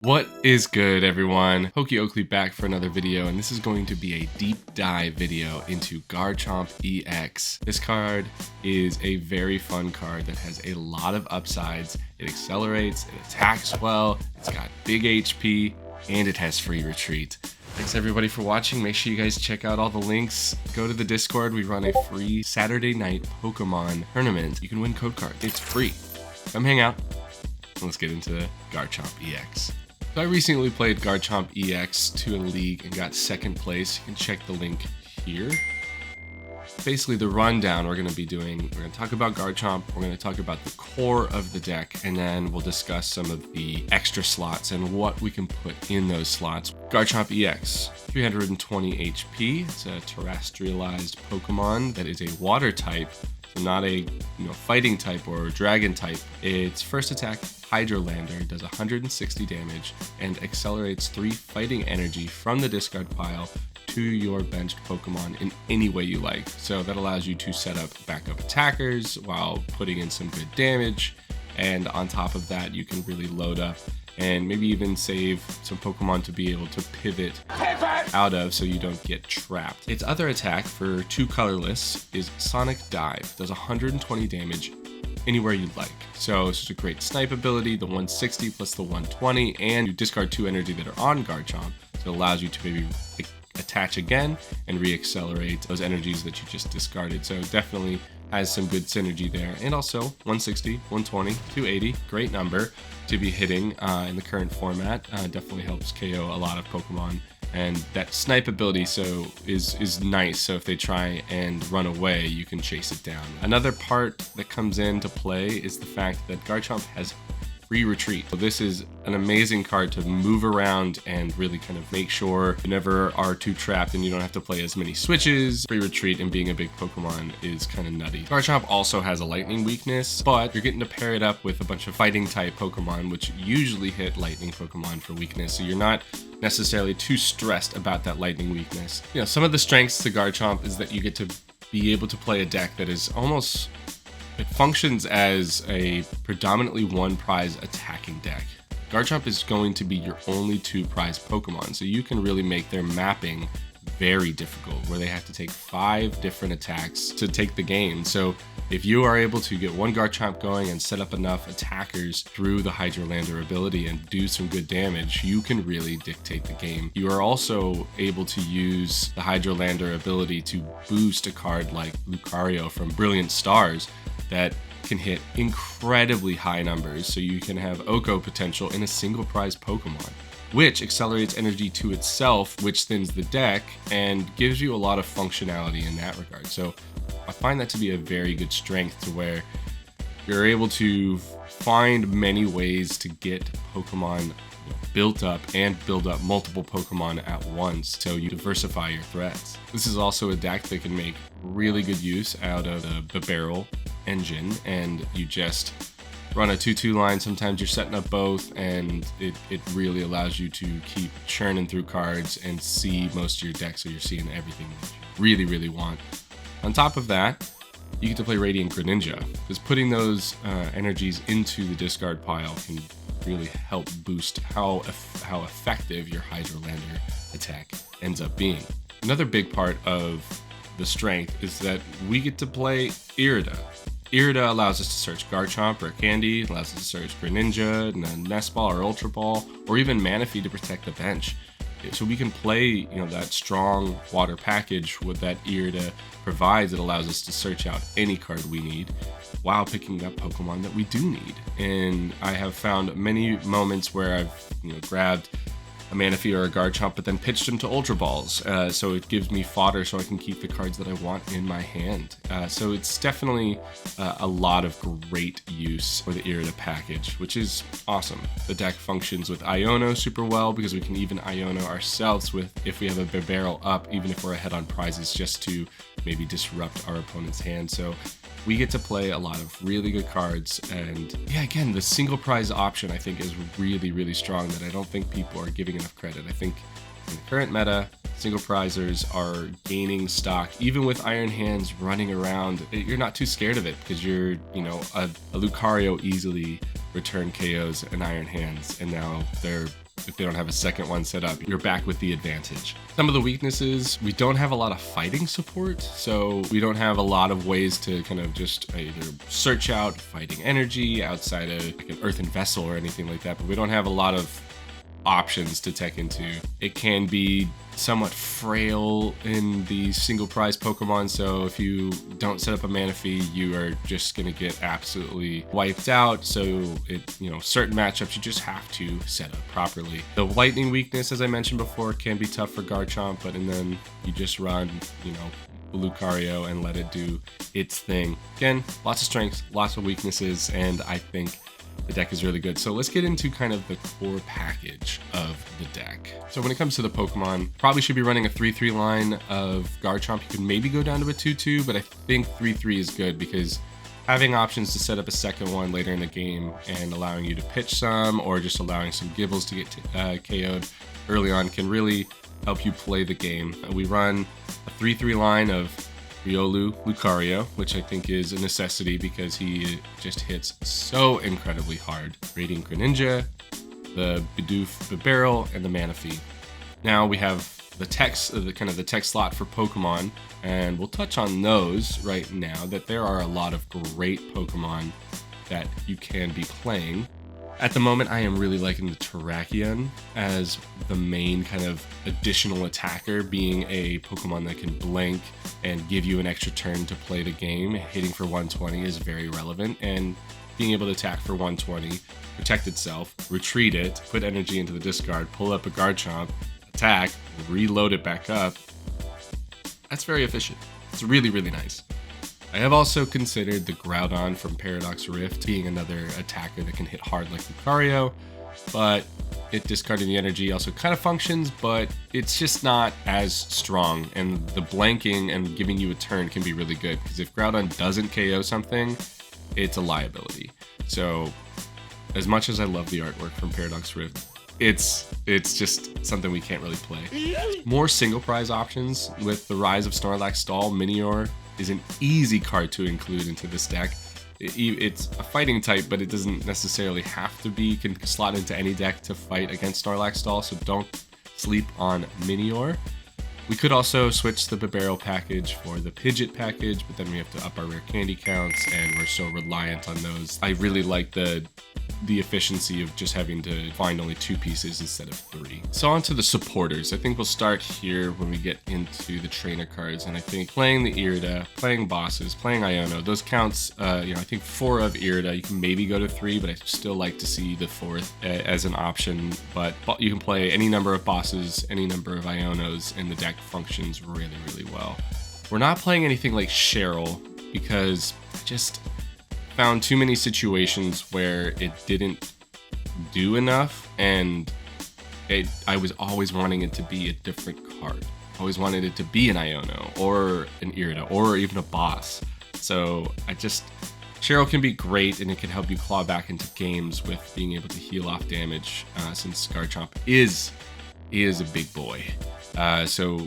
What is good, everyone? Hokey Oakley back for another video, and this is going to be a deep dive video into Garchomp EX. This card is a very fun card that has a lot of upsides. It accelerates, it attacks well, it's got big HP, and it has free retreat. Thanks everybody for watching. Make sure you guys check out all the links. Go to the Discord. We run a free Saturday night Pokemon tournament. You can win code cards. It's free. Come hang out. Let's get into Garchomp EX. So I recently played Garchomp EX to a league and got second place. You can check the link here. Basically the rundown we're going to talk about Garchomp, we're going to talk about the core of the deck, and then we'll discuss some of the extra slots and what we can put in those slots. Garchomp EX, 320 HP. It's a terrestrialized Pokemon that is a water type, so not a fighting type or dragon type. Its first attack, Hydrolander, does 160 damage and accelerates 3 fighting energy from the discard pile to your benched Pokemon in any way you like. So that allows you to set up backup attackers while putting in some good damage. And on top of that, you can really load up and maybe even save some Pokemon to be able to pivot out of so you don't get trapped. Its other attack for 2 colorless is Sonic Dive. Does 120 damage anywhere you'd like. So it's just a great snipe ability, the 160 plus the 120, and you discard 2 energy that are on Garchomp. So it allows you to maybe attach again and re-accelerate those energies that you just discarded. So definitely has some good synergy there. And also 160, 120, 280, great number to be hitting in the current format. Definitely helps KO a lot of Pokemon. And that snipe ability is nice, so if they try and run away, you can chase it down. Another part that comes into play is the fact that Garchomp has free retreat. So this is an amazing card to move around and really kind of make sure you never are too trapped and you don't have to play as many switches. Free retreat and being a big Pokemon is kind of nutty. Garchomp also has a lightning weakness, but you're getting to pair it up with a bunch of fighting type Pokemon, which usually hit lightning Pokemon for weakness. So you're not necessarily too stressed about that lightning weakness. Some of the strengths to Garchomp is that you get to be able to play a deck that is it functions as a predominantly 1 prize attacking deck. Garchomp is going to be your only 2 prize Pokemon, so you can really make their mapping very difficult, where they have to take 5 different attacks to take the game. So if you are able to get 1 Garchomp going and set up enough attackers through the Hydrolander ability and do some good damage, you can really dictate the game. You are also able to use the Hydrolander ability to boost a card like Lucario from Brilliant Stars that can hit incredibly high numbers, so you can have Oko potential in a single prize Pokemon, which accelerates energy to itself, which thins the deck and gives you a lot of functionality in that regard. So I find that to be a very good strength, to where you're able to find many ways to get Pokemon built up and build up multiple Pokemon at once, so you diversify your threats. This is also a deck that can make really good use out of the barrel engine, and you just run a 2-2 line. Sometimes you're setting up both, and it really allows you to keep churning through cards and see most of your deck, so you're seeing everything that you really want. On top of that, you get to play Radiant Greninja, because putting those energies into the discard pile can really help boost how effective your Hydrolander attack ends up being. Another big part of the strength is that we get to play Irida. Irida allows us to search Garchomp or Candy, allows us to search Greninja, Nest Ball or Ultra Ball, or even Manaphy to protect the bench. So we can play, that strong water package with that Irida provides. It allows us to search out any card we need while picking up Pokemon that we do need. And I have found many moments where I've, grabbed a Manaphy or a Garchomp, but then pitched them to Ultra Balls. So it gives me fodder so I can keep the cards that I want in my hand. So it's definitely a lot of great use for the Irida package, which is awesome. The deck functions with Iono super well, because we can even Iono ourselves if we have a barrel up, even if we're ahead on prizes, just to maybe disrupt our opponent's hand. So we get to play a lot of really good cards, and again, the single prize option I think is really strong, that I don't think people are giving enough credit. I think in the current meta, single prizers are gaining stock. Even with Iron Hands running around, you're not too scared of it, because you're, a Lucario easily return KOs an Iron Hands, and now they're if they don't have a second one set up, you're back with the advantage. Some of the weaknesses, we don't have a lot of fighting support, so we don't have a lot of ways to kind of just either search out fighting energy outside of like an earthen vessel or anything like that, but we don't have a lot of options to tech into. It can be somewhat frail in the single prize Pokemon, so if you don't set up a Manaphy, you are just gonna get absolutely wiped out. So certain matchups you just have to set up properly. The lightning weakness, as I mentioned before, can be tough for Garchomp, but then you just run, Lucario and let it do its thing. Again, lots of strengths, lots of weaknesses, and I think the deck is really good. So let's get into kind of the core package of the deck. So when it comes to the Pokemon, probably should be running a 3-3 line of Garchomp. You can maybe go down to a 2-2, but I think 3-3 is good because having options to set up a second one later in the game and allowing you to pitch some or just allowing some Gibbles to get KO'd early on can really help you play the game. We run a 3-3 line of Riolu Lucario, which I think is a necessity because he just hits so incredibly hard. Radiant Greninja, the Bidoof Bibarel, and the Manaphy. Now we have the text, the tech slot for Pokemon, and we'll touch on those right now, that there are a lot of great Pokemon that you can be playing. At the moment, I am really liking the Terrakion as the main kind of additional attacker, being a Pokemon that can blink and give you an extra turn to play the game. Hitting for 120 is very relevant, and being able to attack for 120, protect itself, retreat it, put energy into the discard, pull up a Garchomp, attack, reload it back up. That's very efficient. It's really, really nice. I have also considered the Groudon from Paradox Rift being another attacker that can hit hard like Lucario, but it discarding the energy also kind of functions, but it's just not as strong, and the blanking and giving you a turn can be really good, because if Groudon doesn't KO something, it's a liability. So as much as I love the artwork from Paradox Rift, it's just something we can't really play. More single prize options with the rise of Snorlax Stall. Minior is an easy card to include into this deck. It's a fighting type, but it doesn't necessarily have to be. Can slot into any deck to fight against Snorlax Stall, so don't sleep on Minior. We could also switch the Bibarel package for the Pidgeot package, but then we have to up our rare candy counts, and we're so reliant on those. I really like the efficiency of just having to find only 2 pieces instead of 3. So on to the supporters. I think we'll start here when we get into the trainer cards, and I think playing the Irida, playing bosses, playing Iono, those counts, I think 4 of Irida, you can maybe go to 3, but I still like to see the 4th as an option. But you can play any number of bosses, any number of Ionos, and the deck functions really, really well. We're not playing anything like Cheryl because I just found too many situations where it didn't do enough, and I was always wanting it to be a different card. Always wanted it to be an Iono or an Irida or even a boss. So Cheryl can be great, and it can help you claw back into games with being able to heal off damage, since Garchomp is a big boy. So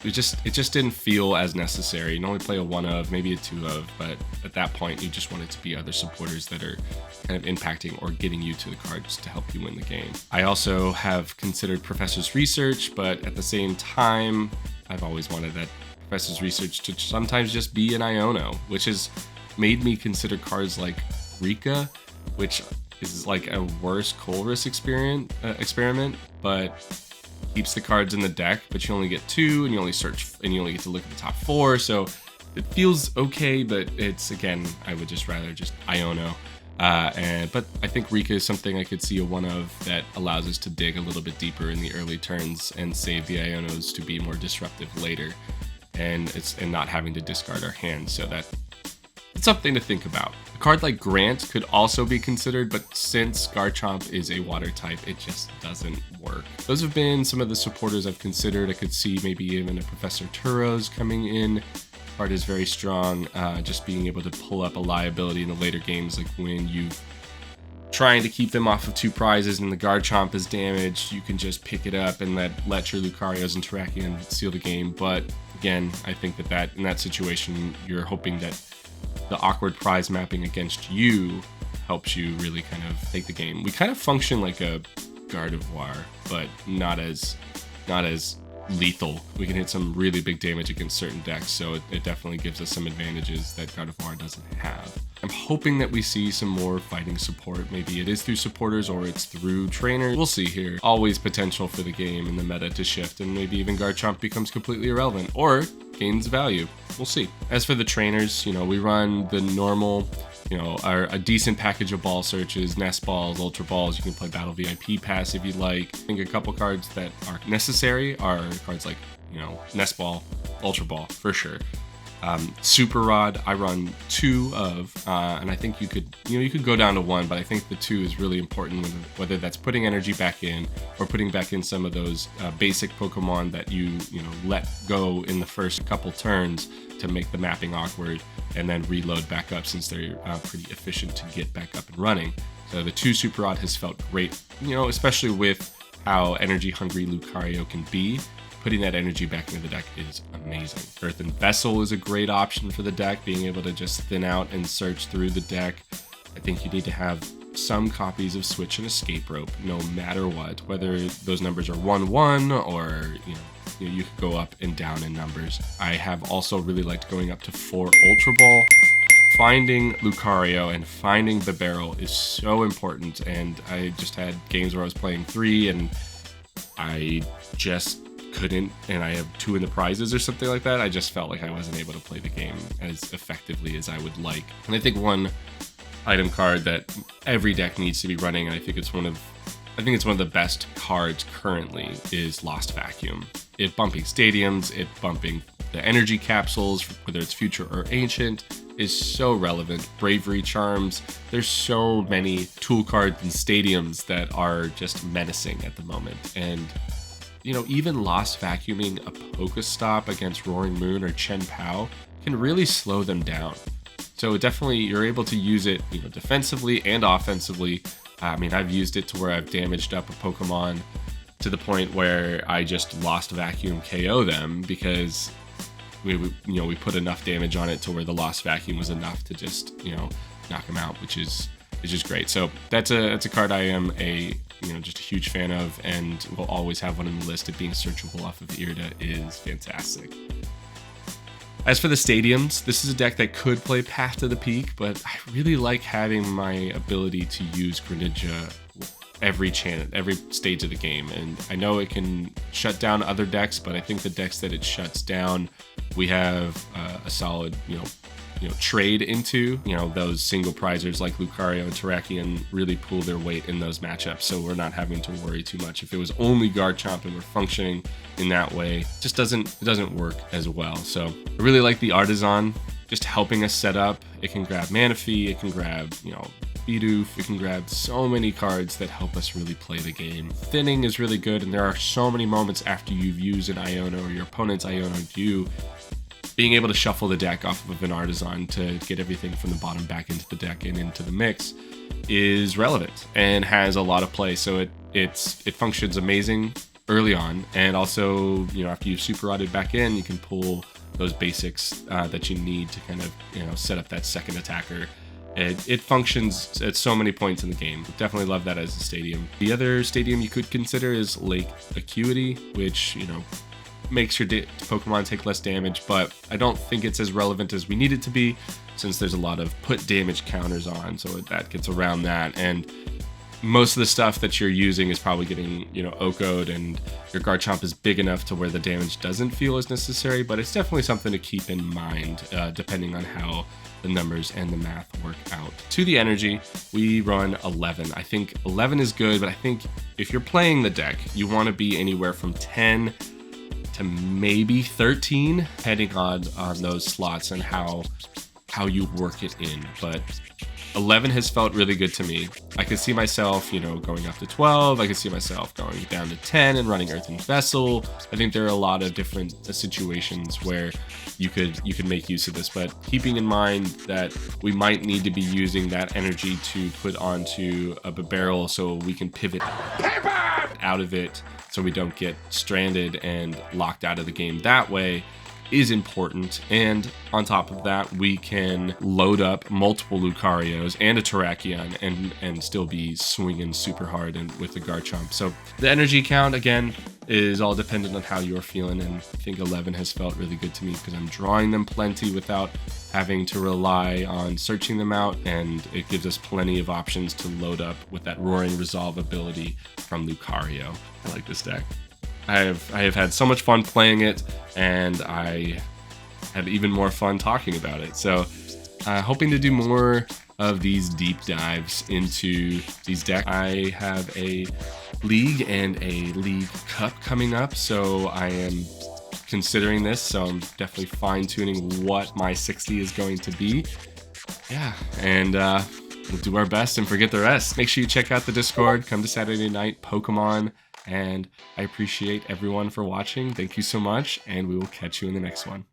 it just didn't feel as necessary. You can only play a 1 of, maybe a 2 of, but at that point you just want it to be other supporters that are kind of impacting or getting you to the cards to help you win the game. I also have considered Professor's Research, but at the same time, I've always wanted that Professor's Research to sometimes just be an Iono, which has made me consider cards like Rika, which is like a worse Colress experiment, but keeps the cards in the deck, but you only get 2, and you only search, and you only get to look at the top 4, so it feels okay, but it's, again, I would just rather just Iono. But I think Rika is something I could see a 1 of that allows us to dig a little bit deeper in the early turns and save the Ionos to be more disruptive later, and not having to discard our hands, so that's something to think about. A card like Grant could also be considered, but since Garchomp is a water type, it just doesn't work. Those have been some of the supporters I've considered. I could see maybe even a Professor Turos coming in. Card is very strong, just being able to pull up a liability in the later games, like when you're trying to keep them off of 2 prizes and the Garchomp is damaged, you can just pick it up and let your Lucarios and Terrakion seal the game. But again, I think that in that situation, you're hoping that the awkward prize mapping against you helps you really kind of take the game. We kind of function like a Gardevoir, but not as lethal. We can hit some really big damage against certain decks, so it definitely gives us some advantages that Gardevoir doesn't have. I'm hoping that we see some more fighting support. Maybe it is through supporters or it's through trainers. We'll see here. Always potential for the game and the meta to shift, and maybe even Garchomp becomes completely irrelevant or gains value. We'll see. As for the trainers, you know, we run the normal, you know, a decent package of ball searches, nest balls, ultra balls. You can play battle VIP pass if you'd like. I think a couple cards that are necessary are cards like, you know, nest ball, ultra ball for sure. Super Rod, I run 2 of, and I think you could go down to 1, but I think the 2 is really important, whether that's putting energy back in or putting back in some of those basic Pokemon that you know let go in the first couple turns to make the mapping awkward, and then reload back up since they're pretty efficient to get back up and running. So the 2 Super Rod has felt great, you know, especially with how energy hungry Lucario can be. Putting that energy back into the deck is amazing. Earthen Vessel is a great option for the deck, being able to just thin out and search through the deck. I think you need to have some copies of Switch and Escape Rope, no matter what, whether those numbers are 1-1 or, you could go up and down in numbers. I have also really liked going up to 4 Ultra Ball. Finding Lucario and finding the barrel is so important, and I just had games where I was playing 3 and I just couldn't, and I have 2 in the prizes or something like that. I just felt like I wasn't able to play the game as effectively as I would like. And I think one item card that every deck needs to be running, and I think it's one of the best cards currently, is Lost Vacuum. It bumping stadiums, it bumping the energy capsules, whether it's future or ancient, is so relevant. Bravery Charms, there's so many tool cards and stadiums that are just menacing at the moment. And you know, even Lost Vacuuming a Pokestop against Roaring Moon or Chen Pao can really slow them down. So definitely you're able to use it, you know, defensively and offensively. I mean, I've used it to where I've damaged up a Pokemon to the point where I just Lost Vacuum KO them because we put enough damage on it to where the Lost Vacuum was enough to just, you know, knock them out, which is great. So that's a card I am just a huge fan of, and will always have one on the list. It being searchable off of Irida is fantastic. As for the stadiums, this is a deck that could play Path to the Peak, but I really like having my ability to use Greninja every stage of the game. And I know it can shut down other decks, but I think the decks that it shuts down, we have a solid, trade into. Those single prizers like Lucario and Terrakion really pull their weight in those matchups, so we're not having to worry too much. If it was only Garchomp and we're functioning in that way, it doesn't work as well. So I really like the Artisan, just helping us set up. It can grab Manaphy, it can grab, Bidoof, it can grab so many cards that help us really play the game. Thinning is really good, and there are so many moments after you've used an Iono or your opponent's Iono you, being able to shuffle the deck off of an Artisan to get everything from the bottom back into the deck and into the mix is relevant and has a lot of play. So it functions amazing early on, and also after you've super rotted back in, you can pull those basics that you need to kind of set up that second attacker. It functions at so many points in the game. Definitely love that as a stadium. The other stadium you could consider is Lake Acuity, which makes your Pokemon take less damage, but I don't think it's as relevant as we need it to be, since there's a lot of put damage counters on, so that gets around that. And most of the stuff that you're using is probably getting OHKO'd, and your Garchomp is big enough to where the damage doesn't feel as necessary, but it's definitely something to keep in mind depending on how the numbers and the math work out. To the energy, we run 11. I think 11 is good, but I think if you're playing the deck, you want to be anywhere from 10 to maybe 13, depending on those slots and how you work it in. But 11 has felt really good to me. I could see myself, going up to 12. I could see myself going down to 10 and running Earthen Vessel. I think there are a lot of different situations where you could make use of this, but keeping in mind that we might need to be using that energy to put onto a barrel so we can pivot out of it, so we don't get stranded and locked out of the game that way. is important. And on top of that, we can load up multiple Lucarios and a Terrakion and still be swinging super hard and with the Garchomp. So the energy count, again, is all dependent on how you're feeling, and I think 11 has felt really good to me because I'm drawing them plenty without having to rely on searching them out, and it gives us plenty of options to load up with that Roaring Resolve ability from Lucario. I like this deck. I have had so much fun playing it, and I had even more fun talking about it. So hoping to do more of these deep dives into these decks. I have a League and a League Cup coming up, so I am considering this, so I'm definitely fine-tuning what my 60 is going to be. Yeah, and we'll do our best and forget the rest. Make sure you check out the Discord, come to Saturday Night Pokemon, and I appreciate everyone for watching. Thank you so much, and we will catch you in the next one.